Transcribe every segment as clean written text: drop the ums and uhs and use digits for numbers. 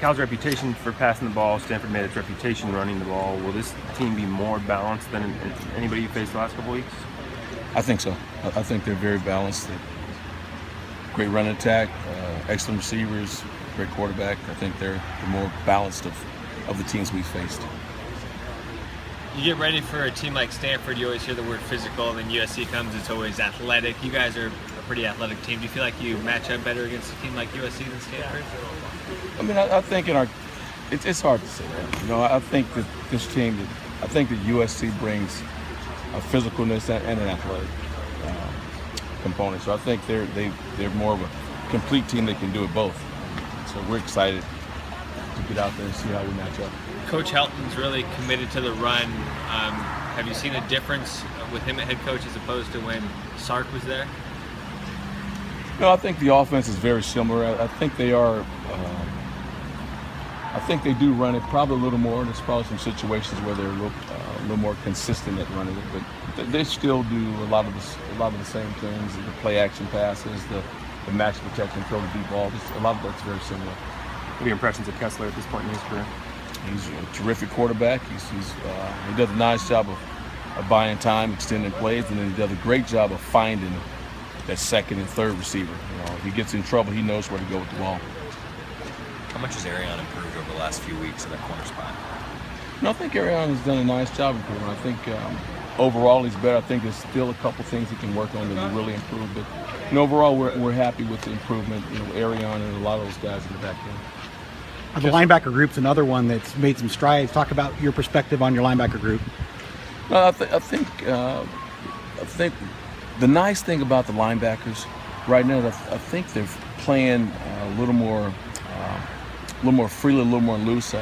Cal's reputation for passing the ball, Stanford made its reputation running the ball. Will this team be more balanced than anybody you faced the last couple weeks? I think so. I think they're very balanced. Great run attack, excellent receivers, great quarterback. I think they're the more balanced of the teams we've faced. You get ready for a team like Stanford, you always hear the word physical, and then USC comes, it's always athletic. You guys are a pretty athletic team. Do you feel like you match up better against a team like USC than Stanford? I mean, I think it's hard to say that. You know, I think that this team, I think that USC brings a physicalness and an athletic component. So I think they're more of a complete team that can do it both. So we're excited to get out there and see how we match up. Coach Helton's really committed to the run. Have you seen a difference with him at head coach as opposed to when Sark was there? No, I think the offense is very similar. I think they are. I think they do run it probably a little more. There's probably some situations where they're a little more consistent at running it, but they still do a lot of the same things. The play action passes, the match protection, throw the deep ball. A lot of that's very similar. What are your impressions of Kessler at this point in his career? He's a terrific quarterback. He does a nice job of buying time, extending plays, and then he does a great job of finding that second and third receiver. You know, if he gets in trouble, he knows where to go with the ball. How much has Arion improved over the last few weeks at that corner spot? No, I think Arion has done a nice job improving. I think overall he's better. I think there's still a couple things he can work on that will really improve. But overall, we're happy with the improvement. You know, Arion and a lot of those guys in the back end. The linebacker group's another one that's made some strides. Talk about your perspective on your linebacker group. No, I think the nice thing about the linebackers right now, I think they're playing a little more freely, a little more loose.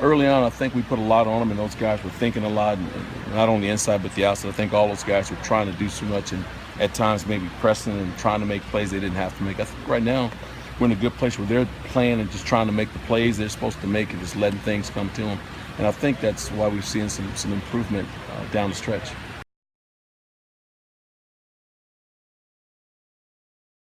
Early on, I think we put a lot on them, and those guys were thinking a lot, and not only inside but the outside. I think all those guys were trying to do too much, and at times maybe pressing and trying to make plays they didn't have to make. I think right now we're in a good place where they're playing and just trying to make the plays they're supposed to make and just letting things come to them. And I think that's why we've seen some improvement down the stretch.